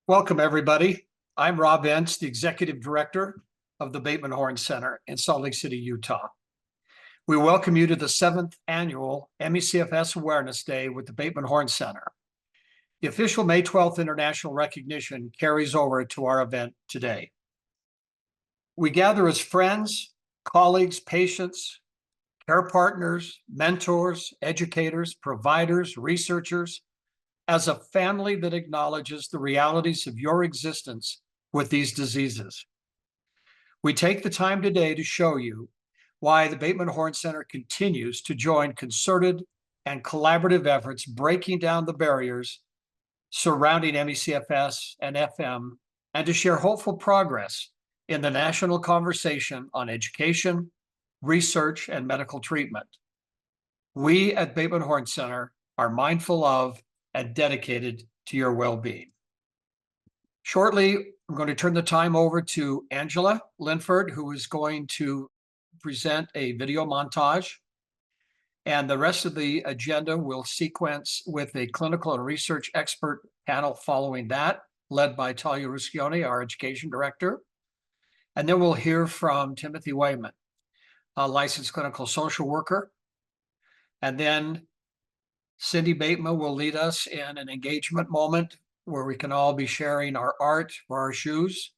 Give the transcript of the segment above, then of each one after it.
Welcome, everybody. I'm Rob Entz, the Executive Director of the Bateman Horn Center in Salt Lake City, Utah. We welcome you to the 7th Annual MECFS Awareness Day with the Bateman Horn Center. The official May 12th international recognition carries over to our event today. We gather as friends, colleagues, patients, care partners, mentors, educators, providers, researchers, as a family that acknowledges the realities of your existence with these diseases. We take the time today to show you why the Bateman Horn Center continues to join concerted and collaborative efforts breaking down the barriers surrounding MECFS and FM, and to share hopeful progress in the national conversation on education, research, and medical treatment. We at Bateman Horn Center are mindful of and dedicated to your well-being. Shortly, I'm going to turn the time over to Angela Linford, who is going to present a video montage. And the rest of the agenda will sequence with a clinical and research expert panel following that, led by Talia Ruscioni, our education director. And then we'll hear from Timothy Wayman, a licensed clinical social worker. And then Cindy Bateman will lead us in an engagement moment where we can all be sharing our art or our shoes.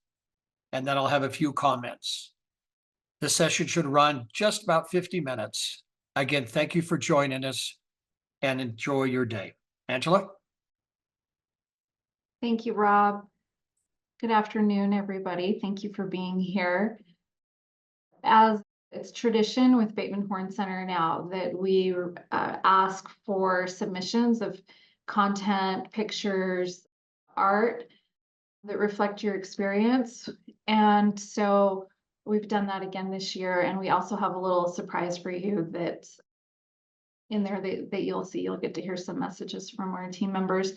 And then I'll have a few comments. The session should run just about 50 minutes. Again, thank you for joining us and enjoy your day. Angela? Thank you, Rob. Good afternoon, everybody. Thank you for being here. As it's tradition with Bateman Horn Center now that we ask for submissions of content, pictures, art that reflect your experience. And so we've done that again this year. And we also have a little surprise for you that's in there that you'll see. You'll get to hear some messages from our team members.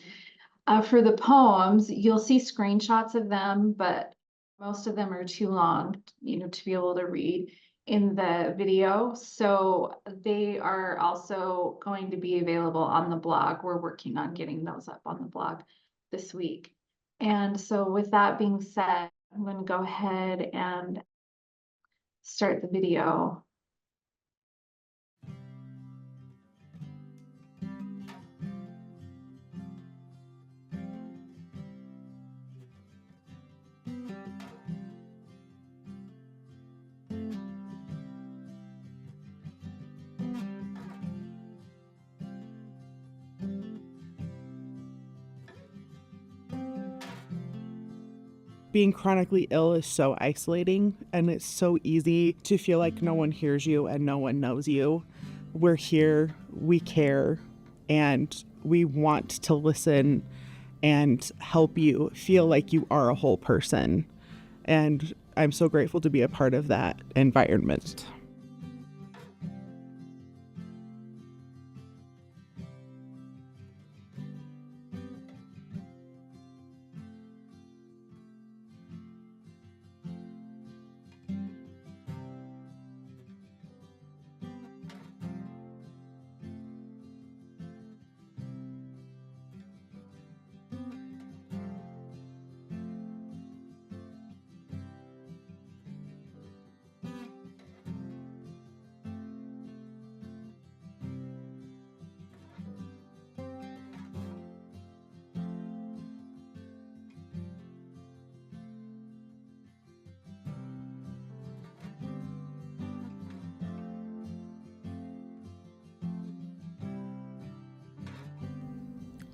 For the poems, you'll see screenshots of them, but most of them are too long, to be able to read in the video. So they are also going to be available on the blog. We're working on getting those up on the blog this week. And so with that being said, I'm going to go ahead and start the video. Being chronically ill is so isolating, and it's so easy to feel like no one hears you and no one knows you. We're here, we care, and we want to listen and help you feel like you are a whole person. And I'm so grateful to be a part of that environment.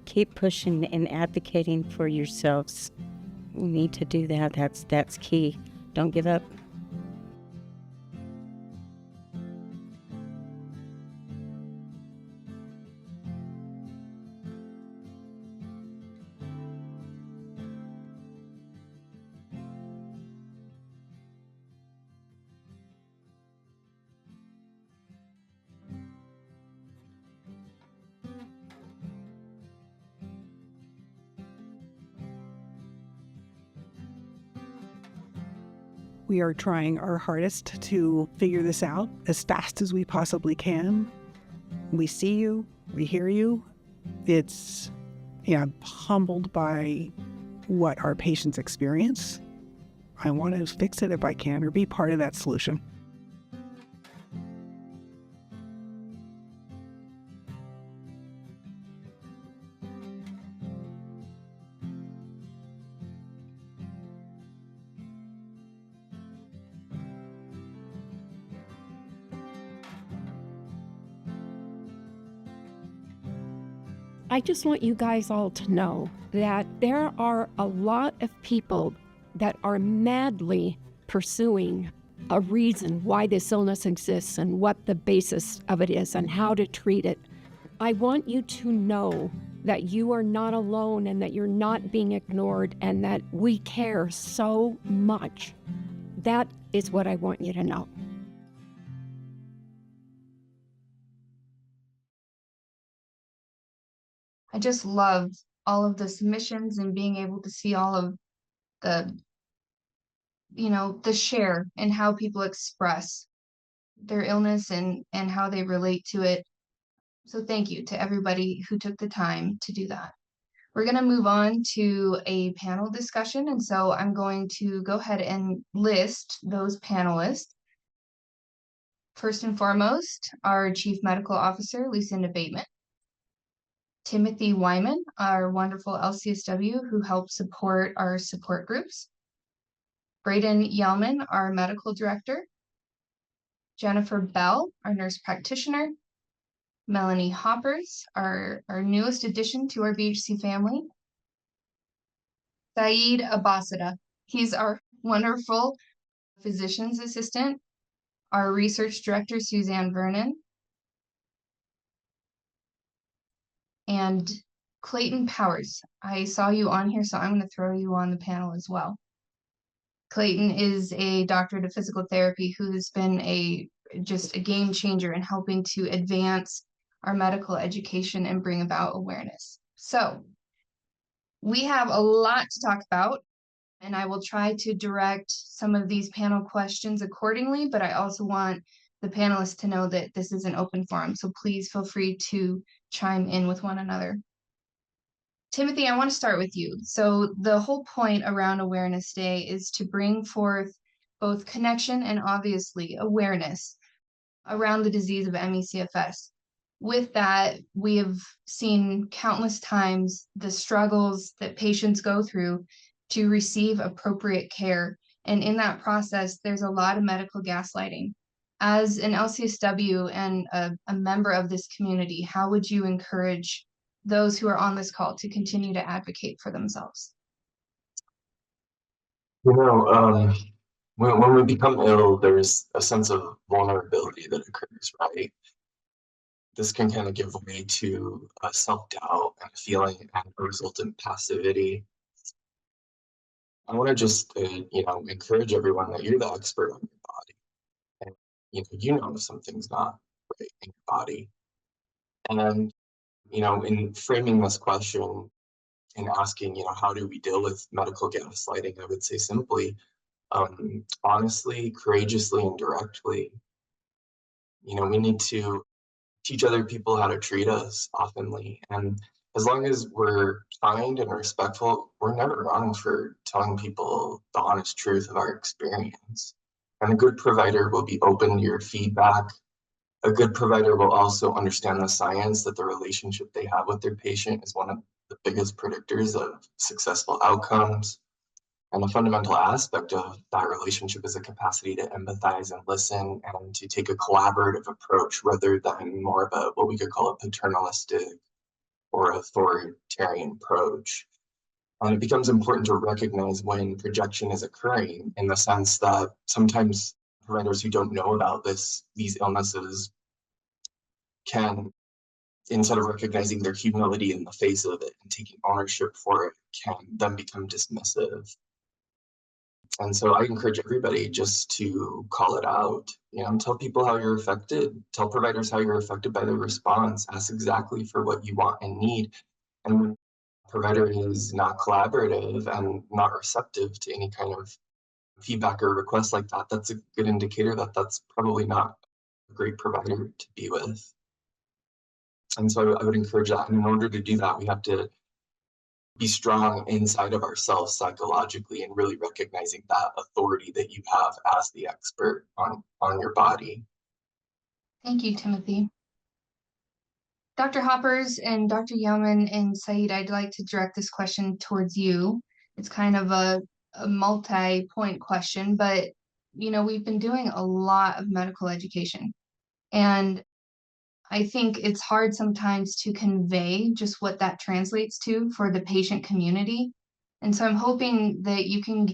Keep pushing and advocating for yourselves. You need to do that. That's key. Don't give up. We are trying our hardest to figure this out as fast as we possibly can. We see you, we hear you. I'm humbled by what our patients experience. I want to fix it if I can, or be part of that solution. I just want you guys all to know that there are a lot of people that are madly pursuing a reason why this illness exists and what the basis of it is and how to treat it. I want you to know that you are not alone and that you're not being ignored and that we care so much. That is what I want you to know. I just love all of the submissions and being able to see all of the, the share and how people express their illness and how they relate to it. So thank you to everybody who took the time to do that. We're going to move on to a panel discussion. And so I'm going to go ahead and list those panelists. First and foremost, our Chief Medical Officer, Lucinda Bateman. Timothy Wyman, our wonderful LCSW who helps support our support groups. Braden Yelman, our medical director. Jennifer Bell, our nurse practitioner. Melanie Hoppers, our newest addition to our BHC family. Saeed Abbasada, he's our wonderful physician's assistant. Our research director, Suzanne Vernon. And Clayton Powers. I saw you on here, so I'm going to throw you on the panel as well. Clayton is a doctorate of physical therapy who has been just a game changer in helping to advance our medical education and bring about awareness. So we have a lot to talk about, and I will try to direct some of these panel questions accordingly, but I also want the panelists to know that this is an open forum, so please feel free to chime in with one another. Timothy, I want to start with you. So the whole point around Awareness Day is to bring forth both connection and obviously awareness around the disease of ME/CFS. With that, we have seen countless times the struggles that patients go through to receive appropriate care. And in that process, there's a lot of medical gaslighting. As an LCSW and a member of this community, how would you encourage those who are on this call to continue to advocate for themselves? When we become ill, there's a sense of vulnerability that occurs, right? This can kind of give way to a self-doubt and a feeling and a resultant passivity. I want to just, encourage everyone that you're the expert on your body. And, you know if something's not right in your body. And, in framing this question and asking, how do we deal with medical gaslighting, I would say simply, honestly, courageously, and directly. We need to teach other people how to treat us oftenly. And as long as we're kind and respectful, we're never wrong for telling people the honest truth of our experience. And a good provider will be open to your feedback. A good provider will also understand the science that the relationship they have with their patient is one of the biggest predictors of successful outcomes. And a fundamental aspect of that relationship is a capacity to empathize and listen and to take a collaborative approach rather than more of a what we could call a paternalistic or authoritarian approach. And it becomes important to recognize when projection is occurring, in the sense that sometimes providers who don't know about these illnesses can, instead of recognizing their humility in the face of it and taking ownership for it, can then become dismissive. And so I encourage everybody just to call it out, tell people how you're affected, tell providers how you're affected by their response, ask exactly for what you want and need. And when a provider is not collaborative and not receptive to any kind of feedback or request like that, that's a good indicator that that's probably not a great provider to be with. And so I would encourage that. And in order to do that, we have to be strong inside of ourselves psychologically and really recognizing that authority that you have as the expert on your body. Thank you, Timothy. Dr. Hoppers and Dr. Yeoman and Saeed, I'd like to direct this question towards you. It's kind of a multi-point question, but we've been doing a lot of medical education. And I think it's hard sometimes to convey just what that translates to for the patient community. And so I'm hoping that you can,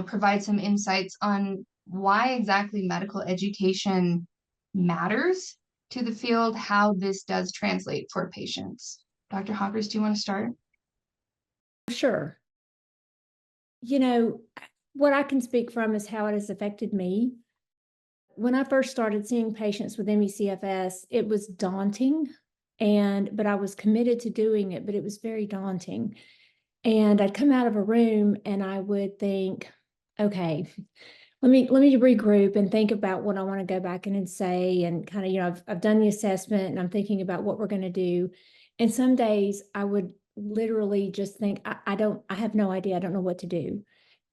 provide some insights on why exactly medical education matters to the field, how this does translate for patients. Dr. Hoppers, do you want to start? Sure. What I can speak from is how it has affected me. When I first started seeing patients with ME/CFS, it was daunting, but I was committed to doing it, but it was very daunting. And I'd come out of a room and I would think, okay, let me regroup and think about what I want to go back in and say, and kind of, I've done the assessment and I'm thinking about what we're going to do. And some days I would literally just think, I have no idea. I don't know what to do.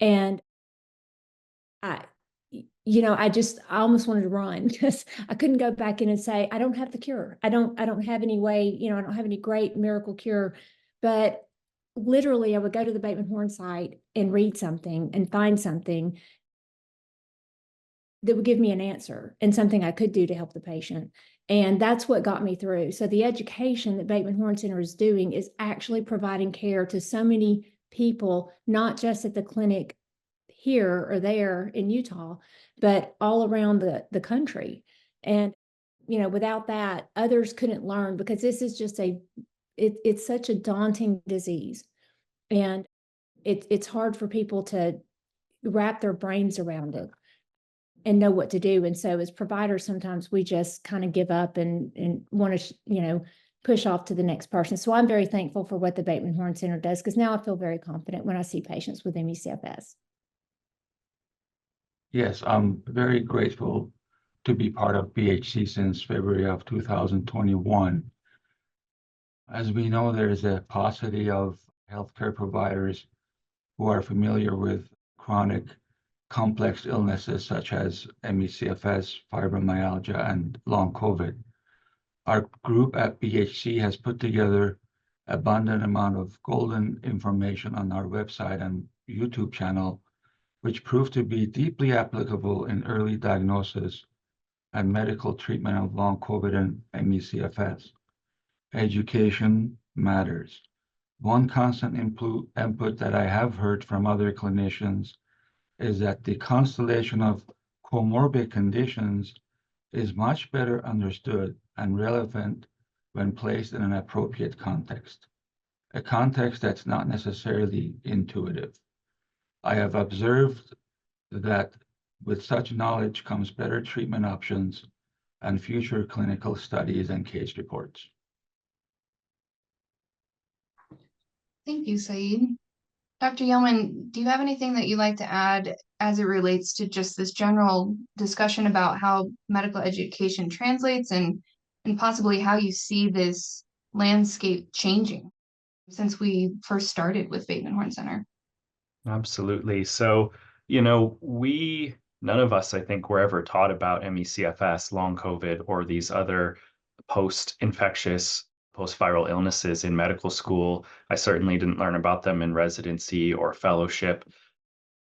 And I almost wanted to run because I couldn't go back in and say, I don't have the cure. I don't have any way, I don't have any great miracle cure. But literally I would go to the Bateman Horne site and read something and find something that would give me an answer and something I could do to help the patient. And that's what got me through. So the education that Bateman Horne Center is doing is actually providing care to so many people, not just at the clinic here or there in Utah, but all around the country. And, without that, others couldn't learn, because this is just it's such a daunting disease. And it's hard for people to wrap their brains around it and know what to do. And so as providers, sometimes we just kind of give up and want to, push off to the next person. So I'm very thankful for what the Bateman Horne Center does, because now I feel very confident when I see patients with ME/CFS. Yes, I'm very grateful to be part of BHC since February of 2021. As we know, there is a paucity of healthcare providers who are familiar with chronic complex illnesses such as ME/CFS, fibromyalgia, and long COVID. Our group at BHC has put together abundant amount of golden information on our website and YouTube channel, which proved to be deeply applicable in early diagnosis and medical treatment of long COVID and ME/CFS. Education matters. One constant input that I have heard from other clinicians is that the constellation of comorbid conditions is much better understood and relevant when placed in an appropriate context, a context that's not necessarily intuitive. I have observed that with such knowledge comes better treatment options and future clinical studies and case reports. Thank you, Saeed. Dr. Yeoman, do you have anything that you'd like to add as it relates to just this general discussion about how medical education translates and possibly how you see this landscape changing since we first started with Bateman Horne Center? Absolutely. So, none of us, I think, were ever taught about ME/CFS, long COVID, or these other post-infectious, post-viral illnesses in medical school. I certainly didn't learn about them in residency or fellowship.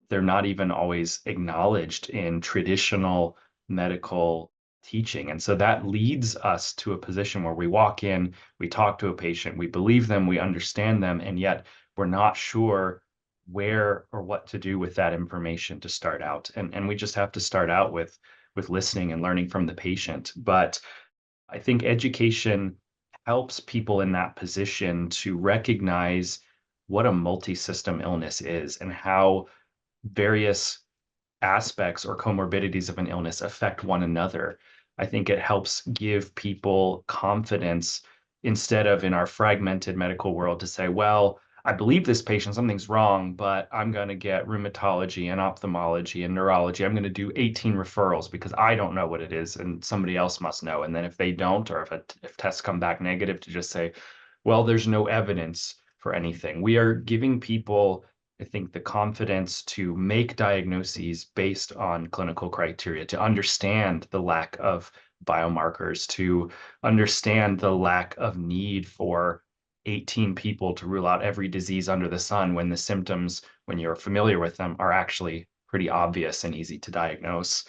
They're not even always acknowledged in traditional medical teaching. And so that leads us to a position where we walk in, we talk to a patient, we believe them, we understand them, and yet we're not sure where or what to do with that information to start out. And we just have to start out with listening and learning from the patient. But I think education helps people in that position to recognize what a multi-system illness is and how various aspects or comorbidities of an illness affect one another. I think it helps give people confidence instead of, in our fragmented medical world, to say, well, I believe this patient, something's wrong, but I'm going to get rheumatology and ophthalmology and neurology. I'm going to do 18 referrals because I don't know what it is and somebody else must know. And then if they don't, or if tests come back negative, to just say, well, there's no evidence for anything. We are giving people, I think, the confidence to make diagnoses based on clinical criteria, to understand the lack of biomarkers, to understand the lack of need for 18 people to rule out every disease under the sun when the symptoms, when you're familiar with them, are actually pretty obvious and easy to diagnose.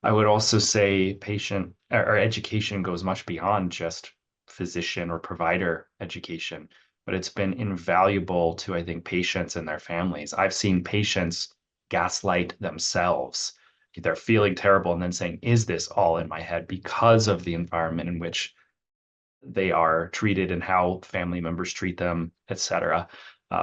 I would also say patient or education goes much beyond just physician or provider education, but it's been invaluable to, I think, patients and their families. I've seen patients gaslight themselves. They're feeling terrible and then saying, is this all in my head, because of the environment in which they are treated and how family members treat them, etc.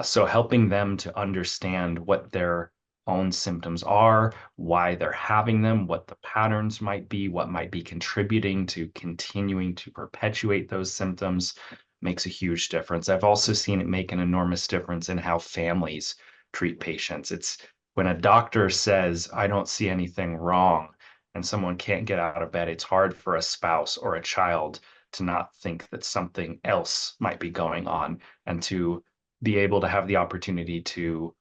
So helping them to understand what their own symptoms are, why they're having them, what the patterns might be, what might be contributing to continuing to perpetuate those symptoms, makes a huge difference. I've also seen it make an enormous difference in how families treat patients. It's when a doctor says, I don't see anything wrong, and someone can't get out of bed, it's hard for a spouse or a child to not think that something else might be going on, and to be able to have the opportunity to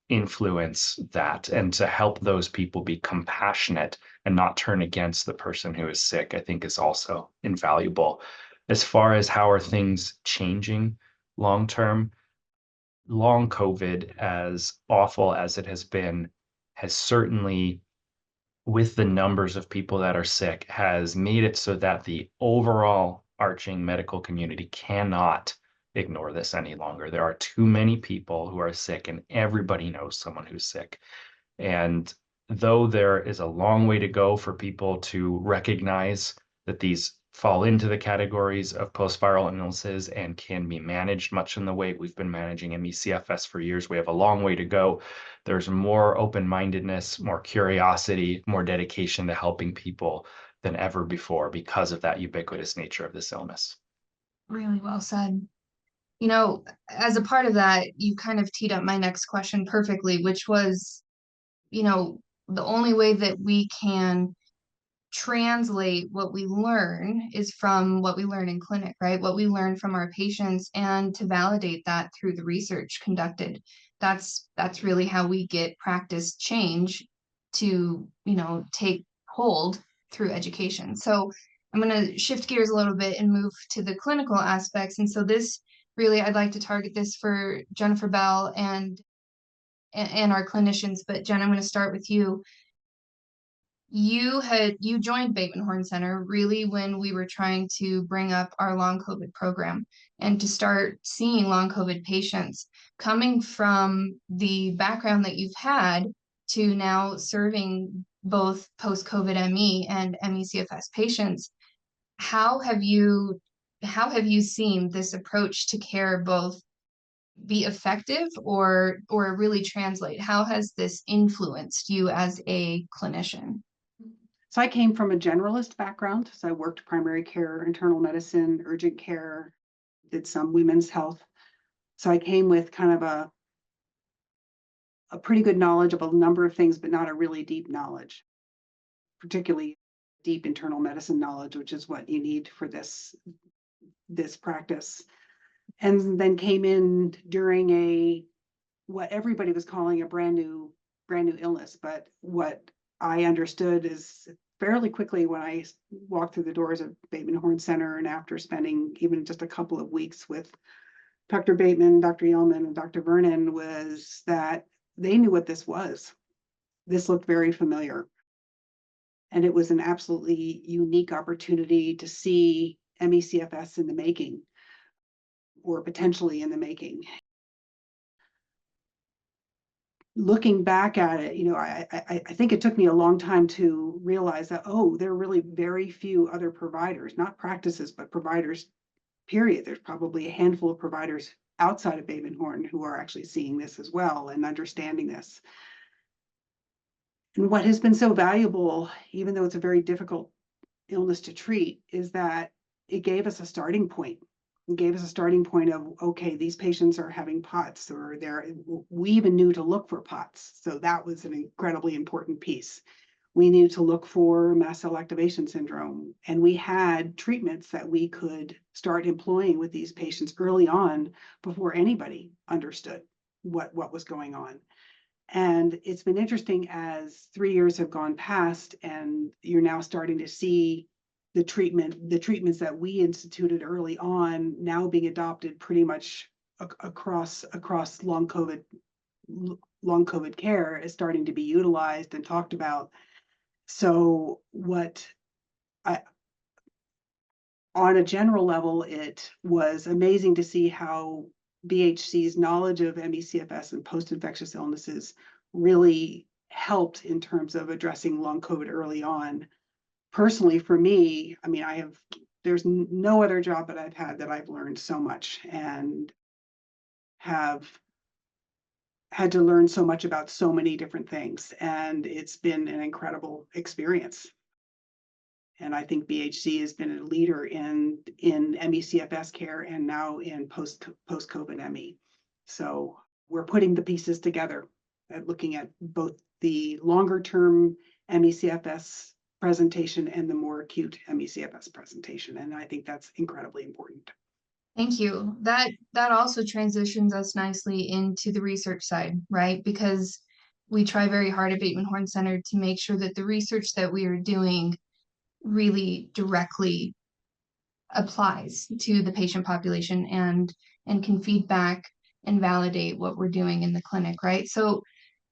influence that and to help those people be compassionate and not turn against the person who is sick, I think is also invaluable. As far as how are things changing long term, long COVID, as awful as it has been, has certainly, with the numbers of people that are sick, has made it so that the overall arching medical community cannot ignore this any longer. There are too many people who are sick, and everybody knows someone who's sick. And though there is a long way to go for people to recognize that these fall into the categories of post-viral illnesses and can be managed much in the way we've been managing ME/CFS for years, we have a long way to go. There's more open-mindedness, more curiosity, more dedication to helping people than ever before because of that ubiquitous nature of this illness. Really well said. You know, as a part of that, you kind of teed up my next question perfectly, which was, you know, the only way that we can translate what we learn is from what we learn in clinic, right? What we learn from our patients, and to validate that through the research conducted. That's really how we get practice change to, you know, take hold through education. So I'm going to shift gears a little bit and move to the clinical aspects. And so this really, I'd like to target this for Jennifer Bell and our clinicians. But Jen, I'm going to start with you. You joined Bateman Horne Center really when we were trying to bring up our long COVID program and to start seeing long COVID patients. Coming from the background that you've had to now serving both post-COVID ME and ME/CFS patients, how have you seen this approach to care both be effective or really translate? How has this influenced you as a clinician? So I came from a generalist background. So I worked primary care, internal medicine, urgent care, did some women's health. So I came with kind of a pretty good knowledge of a number of things, but not a really deep knowledge, particularly deep internal medicine knowledge, which is what you need for this practice. And then came in during what everybody was calling a brand new illness, but what I understood is fairly quickly when I walked through the doors of Bateman Horne Center, and after spending even just a couple of weeks with Dr. Bateman, Dr. Yeoman, and Dr. Vernon, was that they knew what this was. This looked very familiar. And it was an absolutely unique opportunity to see ME/CFS in the making, or potentially in the making. Looking back at it, you know, I think it took me a long time to realize that, oh, there are really very few other providers, not practices, but providers, period. There's probably a handful of providers outside of Bateman Horne who are actually seeing this as well and understanding this. And what has been so valuable, even though it's a very difficult illness to treat, is that it gave us a starting point. It gave us a starting point of, okay, these patients are having POTS, we even knew to look for POTS. So that was an incredibly important piece. we needed to look for mast cell activation syndrome. And we had treatments that we could start employing with these patients early on before anybody understood what was going on. And it's been interesting as 3 years have gone past and you're now starting to see the treatments that we instituted early on now being adopted pretty much across long COVID care is starting to be utilized and talked about. So on a general level, it was amazing to see how BHC's knowledge of ME/CFS and post-infectious illnesses really helped in terms of addressing long COVID early on. Personally, for me, I mean, there's no other job that I've had that I've learned so much and have had to learn so much about so many different things. And it's been an incredible experience. And I think BHC has been a leader in ME/CFS care and now in post-COVID ME. So we're putting the pieces together at looking at both the longer term ME/CFS presentation and the more acute ME/CFS presentation. And I think that's incredibly important. Thank you. That also transitions us nicely into the research side, right? Because we try very hard at Bateman Horne Center to make sure that the research that we are doing really directly applies to the patient population and can feed back and validate what we're doing in the clinic, right? So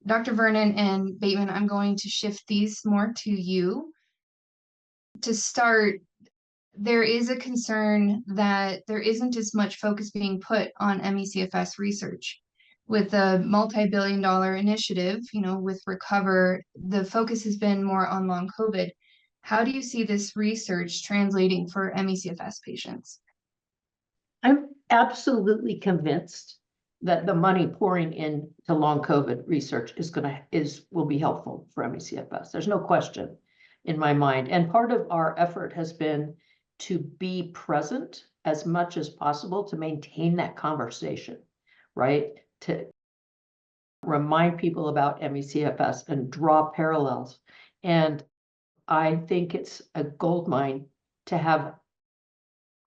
Dr. Vernon and Bateman, I'm going to shift these more to you. To start, there is a concern that there isn't as much focus being put on ME/CFS research. With a multi-billion-dollar initiative, with Recover, the focus has been more on long COVID. How do you see this research translating for ME/CFS patients? I'm absolutely convinced that the money pouring into long COVID research will be helpful for ME/CFS. There's no question in my mind. And part of our effort has been to be present as much as possible to maintain that conversation, right? To remind people about ME/CFS and draw parallels. And I think it's a goldmine to have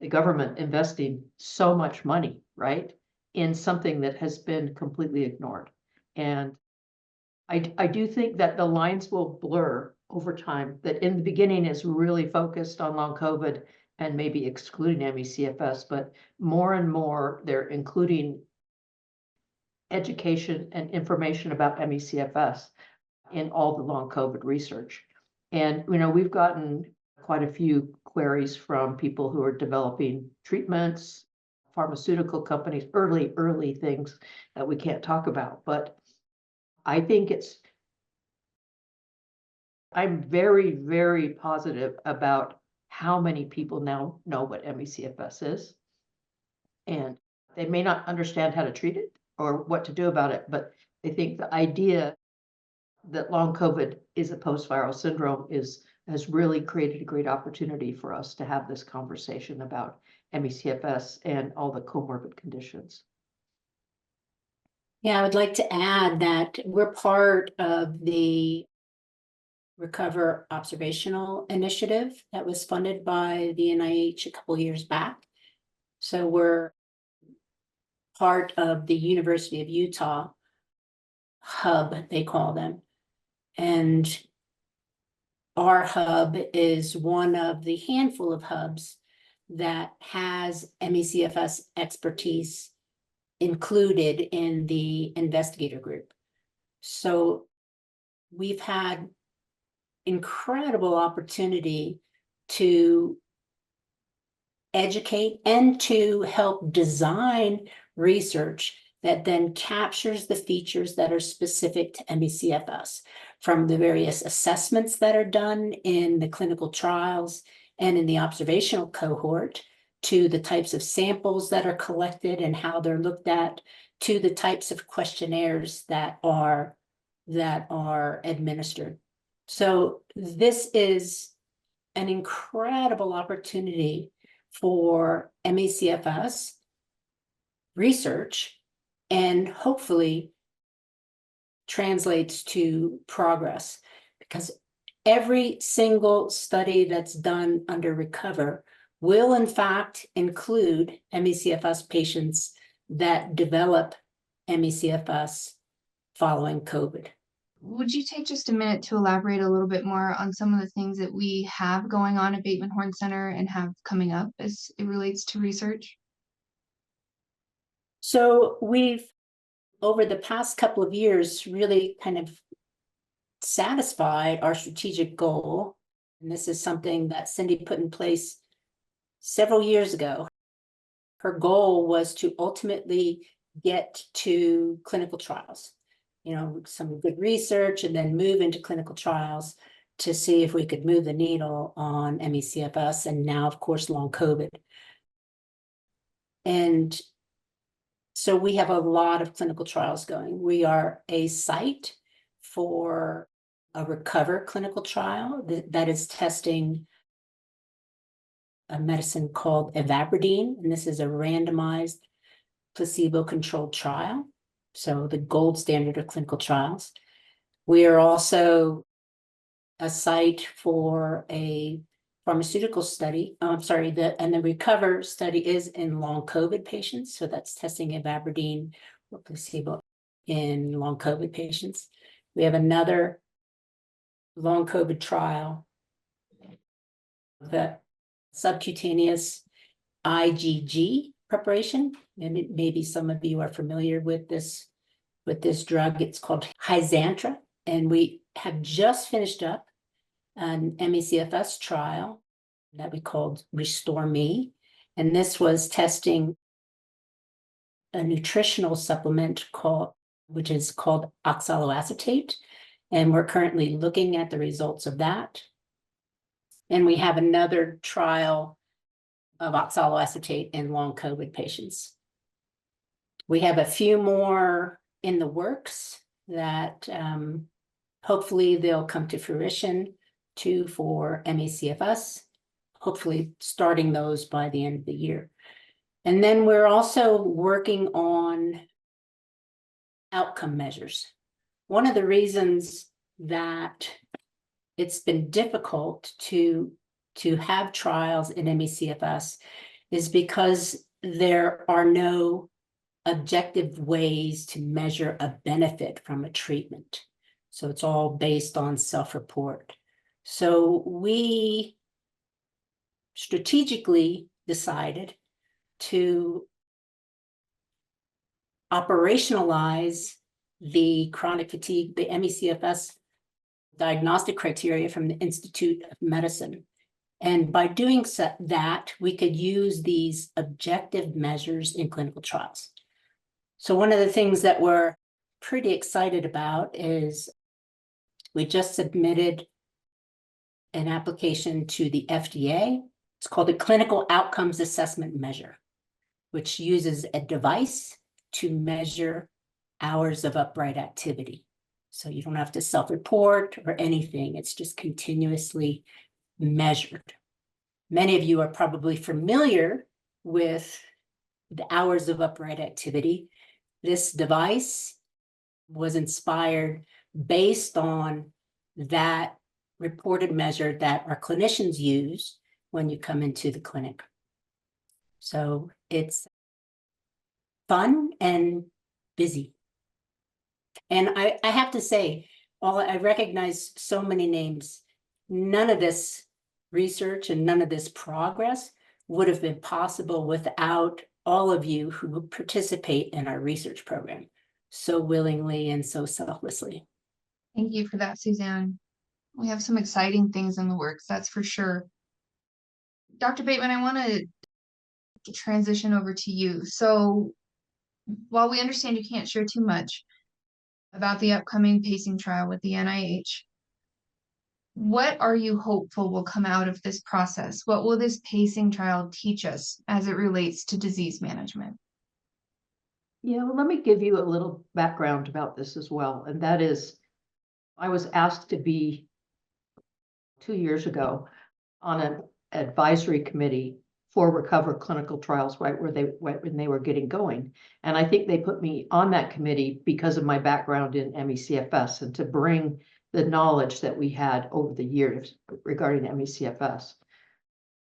the government investing so much money, right, in something that has been completely ignored. And I do think that the lines will blur over time, that in the beginning is really focused on long COVID and maybe excluding ME/CFS, but more and more they're including education and information about ME/CFS in all the long COVID research. And, we've gotten quite a few queries from people who are developing treatments, pharmaceutical companies, early things that we can't talk about. But I think I'm very, very positive about how many people now know what ME/CFS is. And they may not understand how to treat it or what to do about it, but I think the idea that long COVID is a post-viral syndrome has really created a great opportunity for us to have this conversation about ME/CFS and all the comorbid conditions. Yeah, I would like to add that we're part of the Recover Observational Initiative that was funded by the NIH a couple years back. So we're part of the University of Utah hub, they call them. And our hub is one of the handful of hubs that has ME/CFS expertise included in the investigator group. So we've had incredible opportunity to educate and to help design research that then captures the features that are specific to ME/CFS, from the various assessments that are done in the clinical trials and in the observational cohort, to the types of samples that are collected and how they're looked at, to the types of questionnaires that are administered. So this is an incredible opportunity for ME/CFS research, and hopefully translates to progress, because every single study that's done under Recover will in fact include ME/CFS patients that develop ME/CFS following COVID. Would you take just a minute to elaborate a little bit more on some of the things that we have going on at Bateman Horn Center and have coming up as it relates to research? So we've, over the past couple of years, really kind of satisfied our strategic goal. And this is something that Cindy put in place several years ago. Her goal was to ultimately get to clinical trials, you know, some good research, and then move into clinical trials to see if we could move the needle on ME/CFS and now, of course, long COVID. And so we have a lot of clinical trials going. We are a site for a Recover clinical trial that is testing a medicine called Ivabradine, and this is a randomized placebo-controlled trial, so the gold standard of clinical trials. We are also a site for a pharmaceutical study. I'm sorry, and the Recover study is in long COVID patients, so that's testing Ivabradine or placebo in long COVID patients. We have another long COVID trial, the subcutaneous IgG preparation, and maybe some of you are familiar with this drug. It's called Hizentra, and we have just finished up an ME/CFS trial that we called Restore Me, and this was testing a nutritional supplement which is called oxaloacetate, and we're currently looking at the results of that. And we have another trial of oxaloacetate in long COVID patients. We have a few more in the works that hopefully they'll come to fruition too for ME/CFS, hopefully starting those by the end of the year. And then we're also working on outcome measures. One of the reasons that it's been difficult to have trials in ME/CFS is because there are no objective ways to measure a benefit from a treatment. So it's all based on self-report. So we strategically decided to operationalize the chronic fatigue, the ME/CFS diagnostic criteria from the Institute of Medicine. And by doing that, we could use these objective measures in clinical trials. So one of the things that we're pretty excited about is we just submitted an application to the FDA. It's called a Clinical Outcomes Assessment Measure, which uses a device to measure hours of upright activity. So you don't have to self-report or anything. It's just continuously measured. Many of you are probably familiar with the hours of upright activity. This device was inspired based on that reported measure that our clinicians use when you come into the clinic. So it's fun and busy. And I have to say, I recognize so many names. None of this research and none of this progress would have been possible without all of you who participate in our research program so willingly and so selflessly. Thank you for that, Suzanne. We have some exciting things in the works, that's for sure. Dr. Bateman, I want to transition over to you. So while we understand you can't share too much about the upcoming pacing trial with the NIH, what are you hopeful will come out of this process? What will this pacing trial teach us as it relates to disease management? Yeah, well, let me give you a little background about this as well. And that is, I was asked to be 2 years ago on an advisory committee for Recover clinical trials, right when they were getting going. And I think they put me on that committee because of my background in ME/CFS and to bring the knowledge that we had over the years regarding ME/CFS.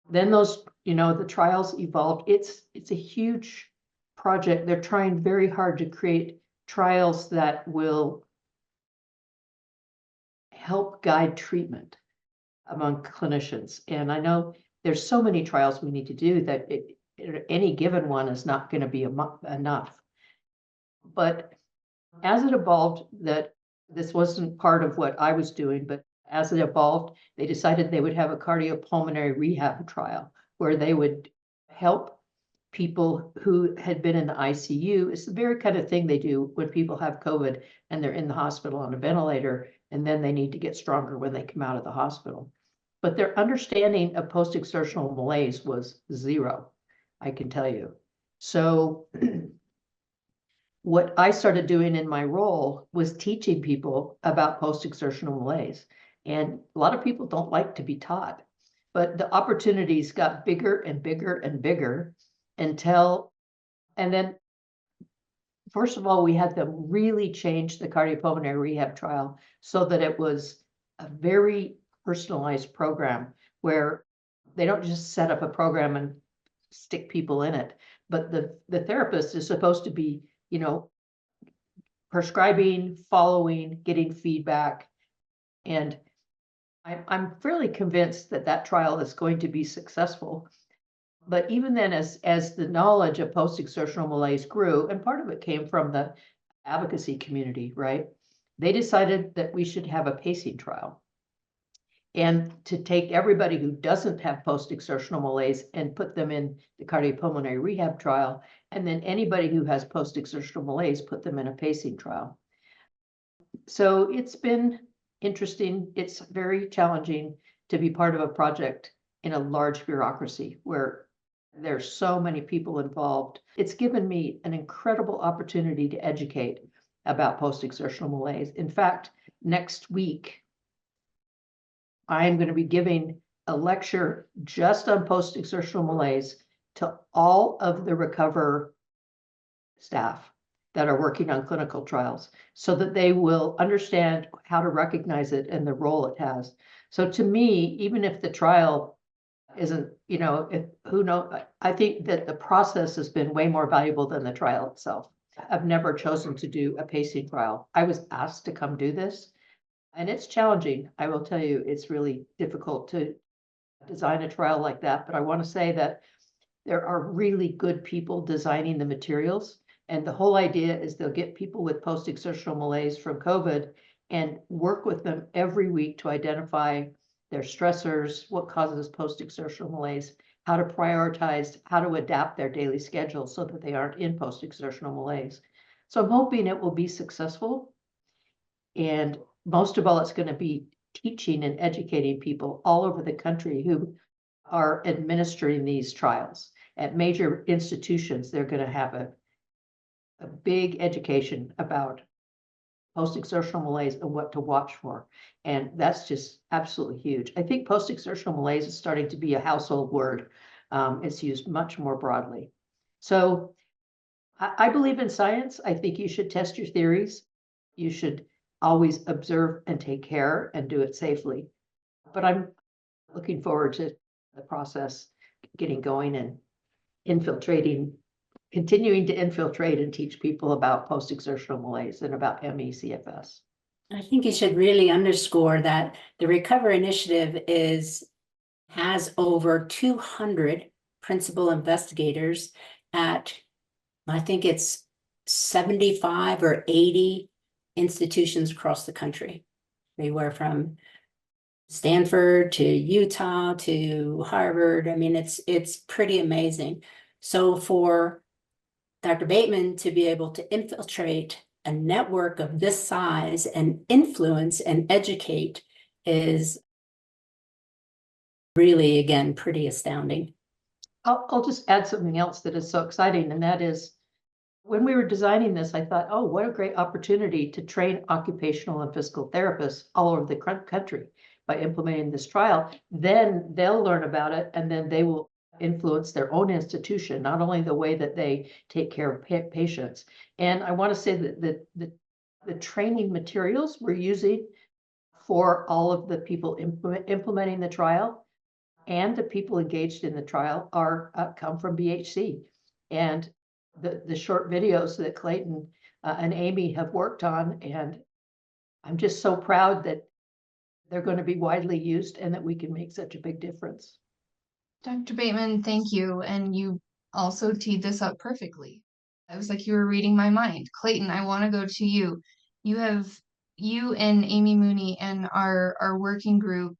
Then those, the trials evolved. It's a huge project. They're trying very hard to create trials that will help guide treatment among clinicians. And I know there's so many trials we need to do that any given one is not going to be enough. But as it evolved, that this wasn't part of what I was doing, but as it evolved, they decided they would have a cardiopulmonary rehab trial where they would help people who had been in the ICU. It's the very kind of thing they do when people have COVID and they're in the hospital on a ventilator, and then they need to get stronger when they come out of the hospital. But their understanding of post-exertional malaise was zero, I can tell you. So what I started doing in my role was teaching people about post-exertional malaise. And a lot of people don't like to be taught, but the opportunities got bigger and bigger and bigger and then first of all, we had them really change the cardiopulmonary rehab trial so that it was a very personalized program where they don't just set up a program and stick people in it, but the therapist is supposed to be, prescribing, following, getting feedback. And I'm fairly convinced that that trial is going to be successful. But even then, as the knowledge of post-exertional malaise grew, and part of it came from the advocacy community, right? They decided that we should have a pacing trial. And to take everybody who doesn't have post-exertional malaise and put them in the cardiopulmonary rehab trial, and then anybody who has post-exertional malaise, put them in a pacing trial. So it's been interesting. It's very challenging to be part of a project in a large bureaucracy where there's so many people involved. It's given me an incredible opportunity to educate about post-exertional malaise. In fact, next week, I am going to be giving a lecture just on post-exertional malaise to all of the Recover staff that are working on clinical trials so that they will understand how to recognize it and the role it has. So to me, even if the trial isn't, who knows, I think that the process has been way more valuable than the trial itself. I've never chosen to do a pacing trial. I was asked to come do this, and it's challenging. I will tell you, it's really difficult to design a trial like that, but I want to say that there are really good people designing the materials. And the whole idea is they'll get people with post-exertional malaise from COVID and work with them every week to identify their stressors, what causes post-exertional malaise, how to prioritize, how to adapt their daily schedule so that they aren't in post-exertional malaise. So I'm hoping it will be successful. And most of all, it's going to be teaching and educating people all over the country who are administering these trials. At major institutions, they're going to have a big education about post-exertional malaise and what to watch for. And that's just absolutely huge. I think post-exertional malaise is starting to be a household word. It's used much more broadly. So I believe in science. I think you should test your theories. You should always observe and take care and do it safely. But I'm looking forward to the process getting going and continuing to infiltrate and teach people about post-exertional malaise and about ME/CFS. I think you should really underscore that the Recover Initiative has over 200 principal investigators at, I think it's 75 or 80 institutions across the country. Anywhere from Stanford to Utah to Harvard. I mean, it's pretty amazing. So for Dr. Bateman to be able to infiltrate a network of this size and influence and educate is really, again, pretty astounding. I'll just add something else that is so exciting, and that is when we were designing this, I thought, oh, what a great opportunity to train occupational and physical therapists all over the country by implementing this trial. Then they'll learn about it, and then they will influence their own institution, not only the way that they take care of patients. And I want to say that the training materials we're using for all of the people implementing the trial, and the people engaged in the trial are come from BHC. And the short videos that Clayton and Amy have worked on, and I'm just so proud that they're going to be widely used and that we can make such a big difference. Dr. Bateman, thank you. And you also teed this up perfectly. It was like you were reading my mind. Clayton, I want to go to you. You and Amy Mooney and our working group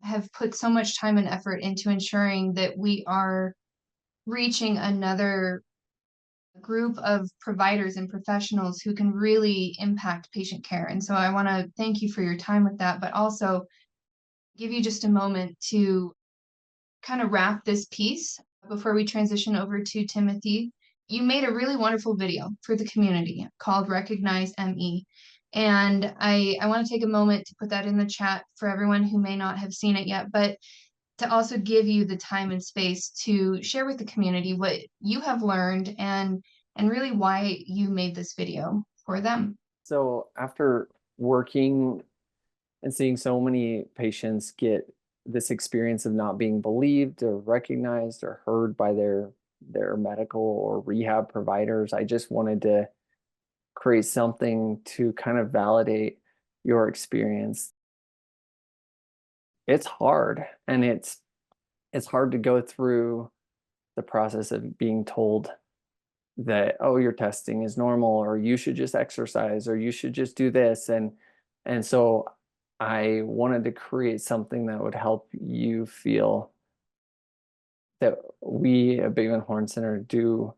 have put so much time and effort into ensuring that we are reaching another group of providers and professionals who can really impact patient care. And so I want to thank you for your time with that, but also give you just a moment to kind of wrap this piece before we transition over to Timothy. You made a really wonderful video for the community called Recognize ME. And I want to take a moment to put that in the chat for everyone who may not have seen it yet, but to also give you the time and space to share with the community what you have learned and really why you made this video for them. So after working and seeing so many patients get this experience of not being believed or recognized or heard by their medical or rehab providers, I just wanted to create something to kind of validate your experience. It's hard, and it's hard to go through the process of being told that, oh, your testing is normal, or you should just exercise, or you should just do this. And so I wanted to create something that would help you feel that we at Bateman Horne Center do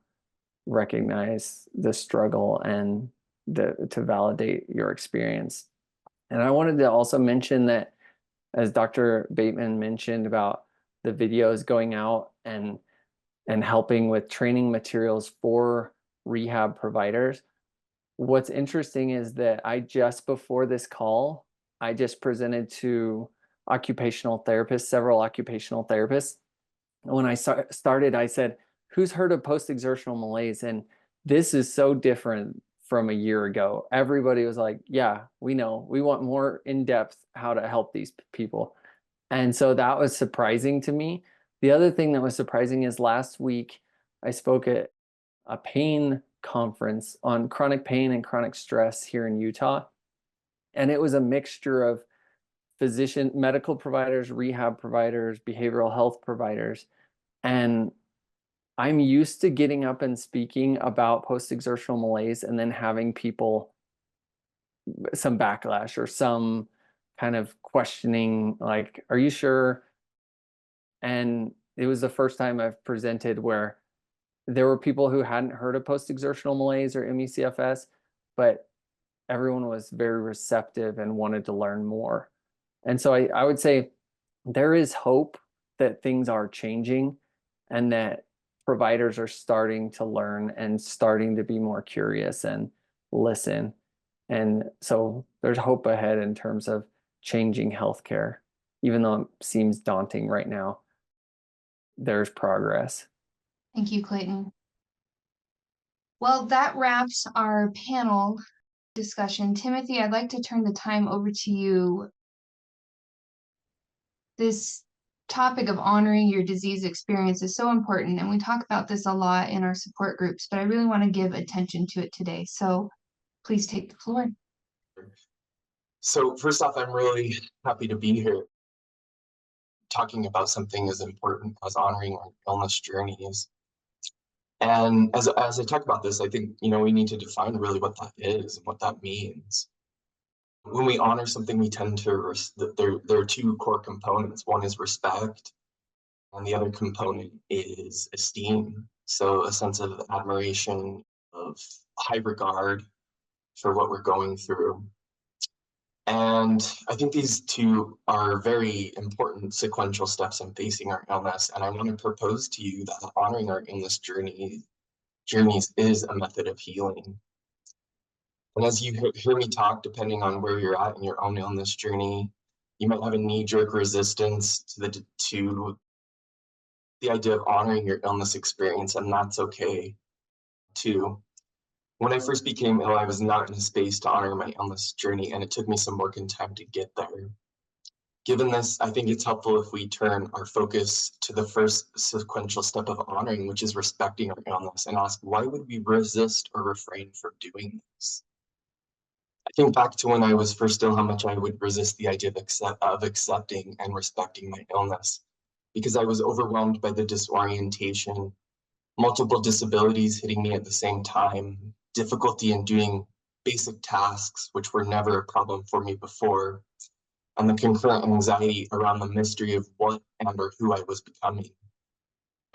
recognize the struggle and to validate your experience. And I wanted to also mention that, as Dr. Bateman mentioned about the videos going out and helping with training materials for rehab providers, what's interesting is that I just before this call, I just presented to occupational therapists, several occupational therapists. When I started, I said, who's heard of post-exertional malaise? And this is so different from a year ago. Everybody was like, yeah, we know. We want more in-depth how to help these people. And so that was surprising to me. The other thing that was surprising is last week, I spoke at a pain conference on chronic pain and chronic stress here in Utah. And it was a mixture of physician, medical providers, rehab providers, behavioral health providers. And I'm used to getting up and speaking about post-exertional malaise and then having people, some backlash or some kind of questioning, like, are you sure? And it was the first time I've presented where there were people who hadn't heard of post-exertional malaise or ME/CFS, but everyone was very receptive and wanted to learn more. And so I would say there is hope that things are changing and that providers are starting to learn and starting to be more curious and listen. And so there's hope ahead in terms of changing healthcare, even though it seems daunting right now. There's progress. Thank you, Clayton. Well, that wraps our panel discussion. Timothy, I'd like to turn the time over to you. This topic of honoring your disease experience is so important, and we talk about this a lot in our support groups, but I really want to give attention to it today. So please take the floor. So first off, I'm really happy to be here talking about something as important as honoring our illness journeys. And as I talk about this, I think, we need to define really what that is and what that means. When we honor something, we tend to, there are two core components. One is respect, and the other component is esteem. So a sense of admiration, of high regard for what we're going through. And I think these two are very important sequential steps in facing our illness. And I want to propose to you that honoring our illness journeys is a method of healing. And as you hear me talk, depending on where you're at in your own illness journey, you might have a knee-jerk resistance to the idea of honoring your illness experience, and that's okay too. When I first became ill, I was not in a space to honor my illness journey, and it took me some work and time to get there. Given this, I think it's helpful if we turn our focus to the first sequential step of honoring, which is respecting our illness, and ask, why would we resist or refrain from doing this? I think back to when I was first ill, how much I would resist the idea of accepting and respecting my illness, because I was overwhelmed by the disorientation, multiple disabilities hitting me at the same time, difficulty in doing basic tasks, which were never a problem for me before, and the concurrent anxiety around the mystery of what and or who I was becoming.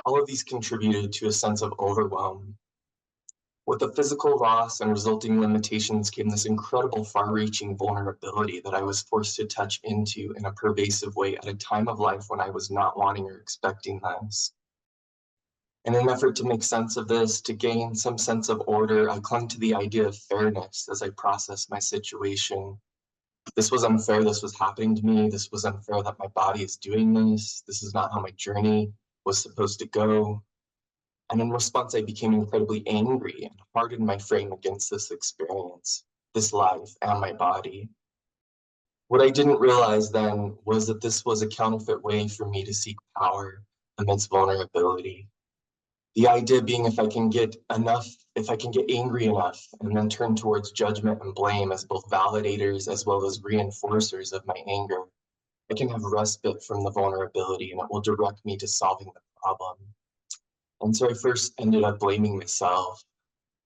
All of these contributed to a sense of overwhelm. With the physical loss and resulting limitations came this incredible far-reaching vulnerability that I was forced to touch into in a pervasive way at a time of life when I was not wanting or expecting this. In an effort to make sense of this, to gain some sense of order, I clung to the idea of fairness as I processed my situation. This was unfair, this was happening to me, this was unfair that my body is doing this, this is not how my journey was supposed to go. And in response, I became incredibly angry and hardened my frame against this experience, this life, and my body. What I didn't realize then was that this was a counterfeit way for me to seek power amidst vulnerability. The idea being if I can get angry enough and then turn towards judgment and blame as both validators as well as reinforcers of my anger, I can have respite from the vulnerability and it will direct me to solving the problem. And so I first ended up blaming myself.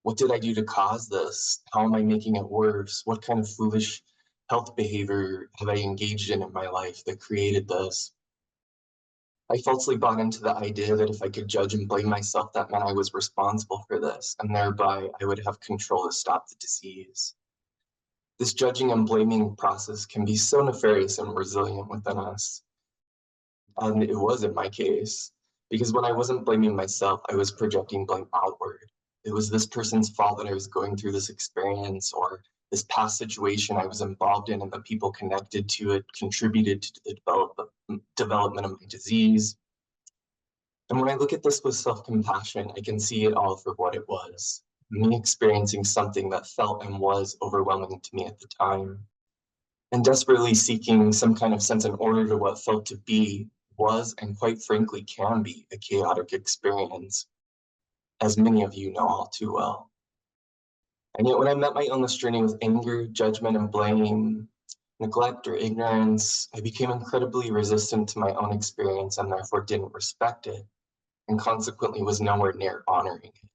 What did I do to cause this? How am I making it worse? What kind of foolish health behavior have I engaged in my life that created this? I falsely bought into the idea that if I could judge and blame myself, that meant I was responsible for this, and thereby I would have control to stop the disease. This judging and blaming process can be so nefarious and resilient within us. And it was in my case, because when I wasn't blaming myself, I was projecting blame outward. It was this person's fault that I was going through this experience, or this past situation I was involved in and the people connected to it contributed to the development of my disease. And when I look at this with self-compassion, I can see it all for what it was. Me experiencing something that felt and was overwhelming to me at the time, and desperately seeking some kind of sense and order to what felt to be, was, and quite frankly can be, a chaotic experience, as many of you know all too well. And yet when I met my illness journey with anger, judgment, and blame, neglect, or ignorance, I became incredibly resistant to my own experience and therefore didn't respect it, and consequently was nowhere near honoring it.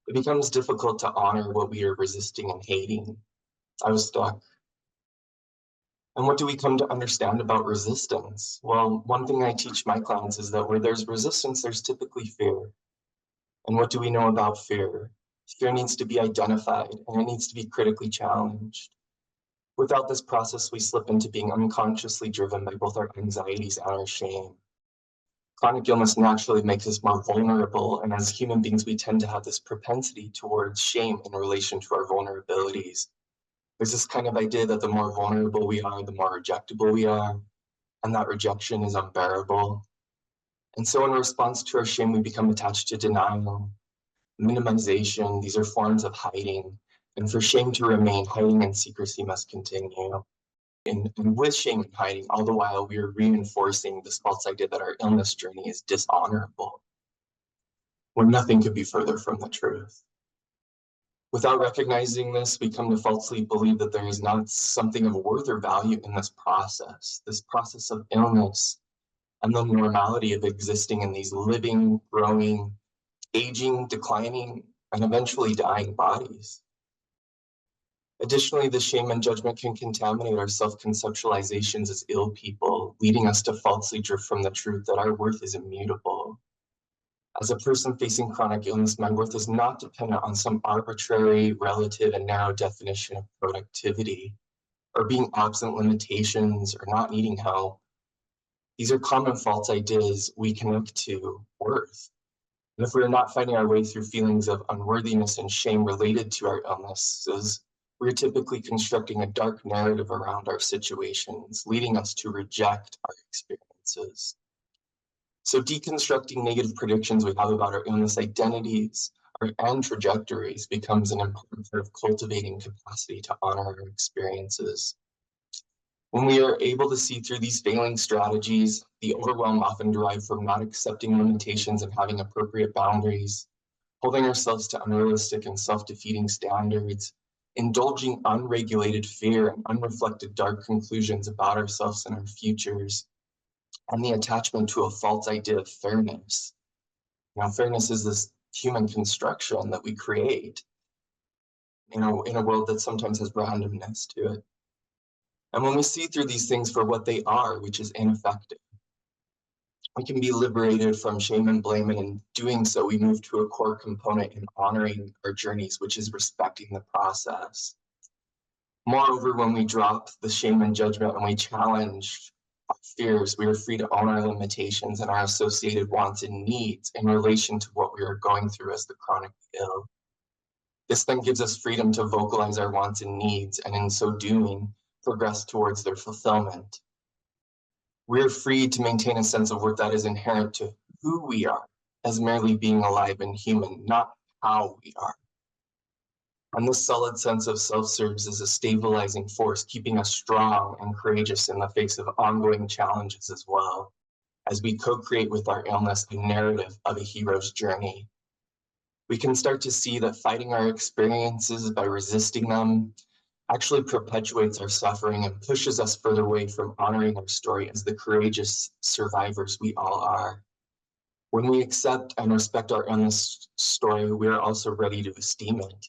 It becomes difficult to honor what we are resisting and hating. I was stuck. And what do we come to understand about resistance? Well, one thing I teach my clients is that where there's resistance, there's typically fear. And what do we know about fear? Fear needs to be identified and it needs to be critically challenged. Without this process, we slip into being unconsciously driven by both our anxieties and our shame. Chronic illness naturally makes us more vulnerable, and as human beings, we tend to have this propensity towards shame in relation to our vulnerabilities. There's this kind of idea that the more vulnerable we are, the more rejectable we are, and that rejection is unbearable. And so in response to our shame, we become attached to denial, minimization. These are forms of hiding. And for shame to remain, hiding and secrecy must continue. And with shame and hiding, all the while we are reinforcing this false idea that our illness journey is dishonorable, when nothing could be further from the truth. Without recognizing this, we come to falsely believe that there is not something of worth or value in this process of illness, and the normality of existing in these living, growing, aging, declining, and eventually dying bodies. Additionally, the shame and judgment can contaminate our self-conceptualizations as ill people, leading us to falsely drift from the truth that our worth is immutable. As a person facing chronic illness, my worth is not dependent on some arbitrary, relative, and narrow definition of productivity, or being absent limitations, or not needing help. These are common false ideas we connect to worth. And if we are not finding our way through feelings of unworthiness and shame related to our illnesses, we're typically constructing a dark narrative around our situations, leading us to reject our experiences. So deconstructing negative predictions we have about our illness identities, and trajectories becomes an important part of cultivating capacity to honor our experiences. When we are able to see through these failing strategies, the overwhelm often derived from not accepting limitations and having appropriate boundaries, holding ourselves to unrealistic and self-defeating standards, indulging unregulated fear and unreflected dark conclusions about ourselves and our futures, and the attachment to a false idea of fairness. Now, fairness is this human construction that we create, in a world that sometimes has randomness to it. And when we see through these things for what they are, which is ineffective, we can be liberated from shame and blame, and in doing so, we move to a core component in honoring our journeys, which is respecting the process. Moreover, when we drop the shame and judgment and we challenge our fears, we are free to own our limitations and our associated wants and needs in relation to what we are going through as the chronically ill. This then gives us freedom to vocalize our wants and needs, and in so doing, progress towards their fulfillment. We are free to maintain a sense of worth that is inherent to who we are as merely being alive and human, not how we are. And this solid sense of self serves as a stabilizing force, keeping us strong and courageous in the face of ongoing challenges as well, as we co-create with our illness a narrative of a hero's journey. We can start to see that fighting our experiences by resisting them actually perpetuates our suffering and pushes us further away from honoring our story as the courageous survivors we all are. When we accept and respect our illness story, we are also ready to esteem it.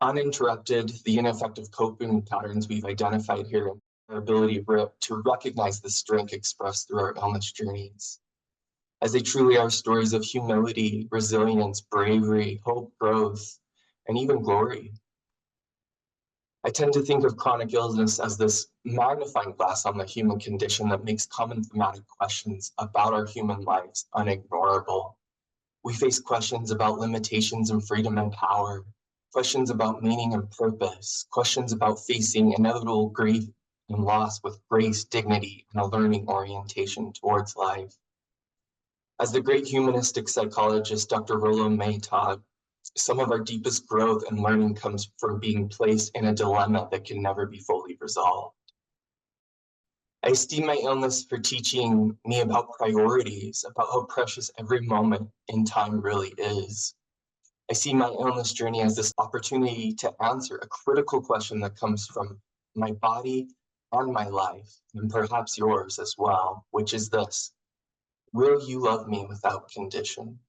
Uninterrupted, the ineffective coping patterns we've identified here, our ability to recognize the strength expressed through our illness journeys, as they truly are stories of humility, resilience, bravery, hope, growth, and even glory. I tend to think of chronic illness as this magnifying glass on the human condition that makes common thematic questions about our human lives unignorable. We face questions about limitations and freedom and power, questions about meaning and purpose, questions about facing inevitable grief and loss with grace, dignity, and a learning orientation towards life. As the great humanistic psychologist Dr. Rollo May taught, some of our deepest growth and learning comes from being placed in a dilemma that can never be fully resolved. I esteem my illness for teaching me about priorities, about how precious every moment in time really is. I see my illness journey as this opportunity to answer a critical question that comes from my body and my life, and perhaps yours as well, which is this: will you love me without condition?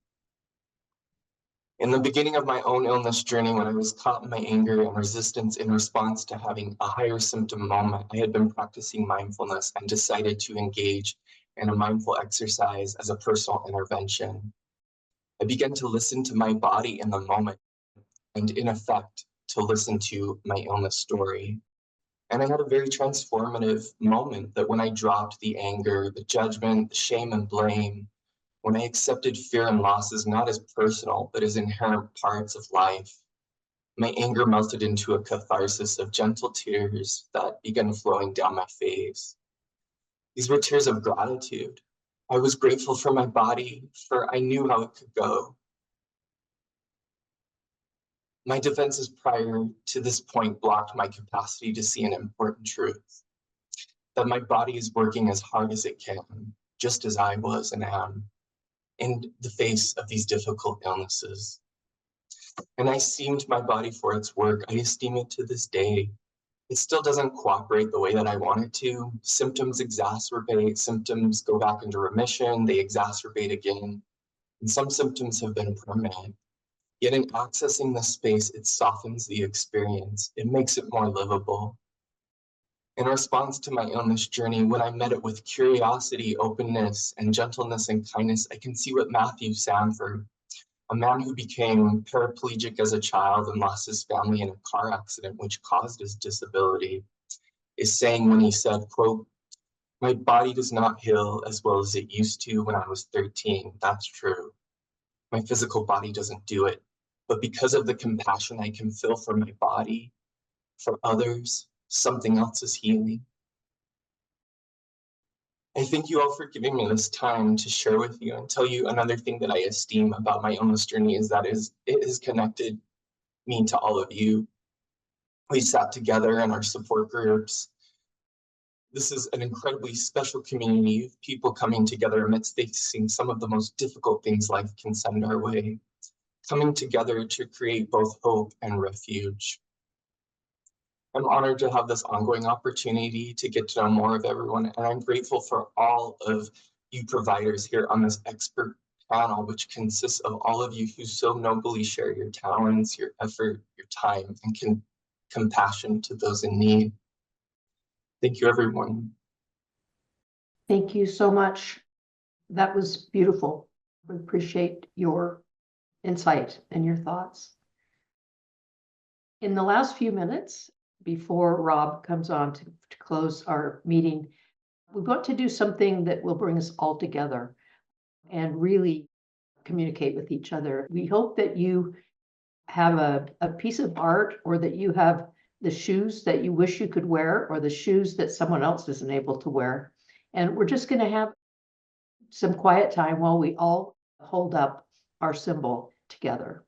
In the beginning of my own illness journey, when I was caught in my anger and resistance in response to having a higher symptom moment, I had been practicing mindfulness and decided to engage in a mindful exercise as a personal intervention. I began to listen to my body in the moment and, in effect, to listen to my illness story. And I had a very transformative moment that when I dropped the anger, the judgment, the shame and blame, when I accepted fear and losses not as personal, but as inherent parts of life, my anger melted into a catharsis of gentle tears that began flowing down my face. These were tears of gratitude. I was grateful for my body, for I knew how it could go. My defenses prior to this point blocked my capacity to see an important truth, that my body is working as hard as it can, just as I was and am, in the face of these difficult illnesses. And I esteemed my body for its work. I esteem it to this day. It still doesn't cooperate the way that I want it to. Symptoms exacerbate, symptoms go back into remission, they exacerbate again. And some symptoms have been permanent. Yet in accessing this space, it softens the experience. It makes it more livable. In response to my illness journey, when I met it with curiosity, openness, and gentleness and kindness, I can see what Matthew Sanford, a man who became paraplegic as a child and lost his family in a car accident which caused his disability, is saying when he said, quote, "My body does not heal as well as it used to when I was 13. That's true. My physical body doesn't do it. But because of the compassion I can feel for my body, for others, something else is healing." I thank you all for giving me this time to share with you and tell you another thing that I esteem about my illness journey is that it has connected me to all of you. We sat together in our support groups. This is an incredibly special community of people coming together amidst facing some of the most difficult things life can send our way, coming together to create both hope and refuge. I'm honored to have this ongoing opportunity to get to know more of everyone, and I'm grateful for all of you providers here on this expert panel, which consists of all of you who so nobly share your talents, your effort, your time, and compassion to those in need. Thank you, everyone. Thank you so much. That was beautiful. We appreciate your insight and your thoughts. In the last few minutes, before Rob comes on to close our meeting, we want to do something that will bring us all together and really communicate with each other. We hope that you have a piece of art, or that you have the shoes that you wish you could wear, or the shoes that someone else isn't able to wear. And we're just going to have some quiet time while we all hold up our symbol together.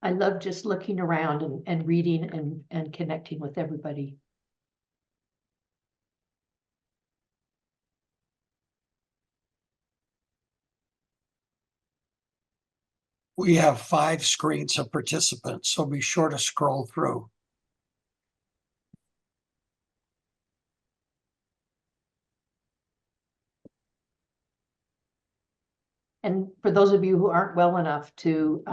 I love just looking around and reading and connecting with everybody. We have 5 screens of participants, so be sure to scroll through. And for those of you who aren't well enough to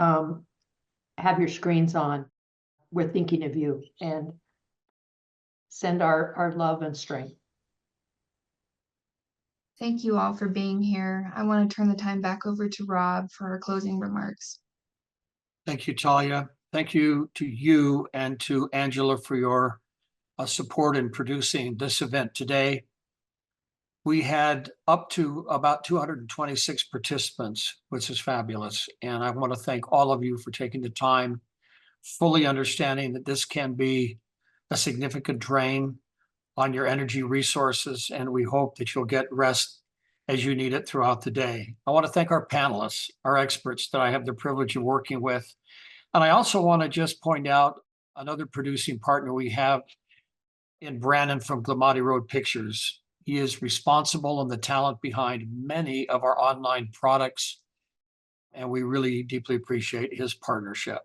have your screens on, we're thinking of you, and send our love and strength. Thank you all for being here. I want to turn the time back over to Rob for our closing remarks. Thank you, Talia. Thank you to you and to Angela for your support in producing this event today. We had up to about 226 participants, which is fabulous. And I want to thank all of you for taking the time, fully understanding that this can be a significant drain on your energy resources, and we hope that you'll get rest as you need it throughout the day. I want to thank our panelists, our experts that I have the privilege of working with. And I also want to just point out another producing partner we have in Brandon from Glamati Road Pictures. He is responsible and the talent behind many of our online products, and we really deeply appreciate his partnership.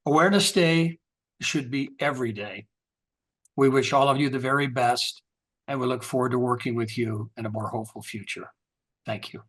Awareness Day should be every day. We wish all of you the very best, and we look forward to working with you in a more hopeful future. Thank you.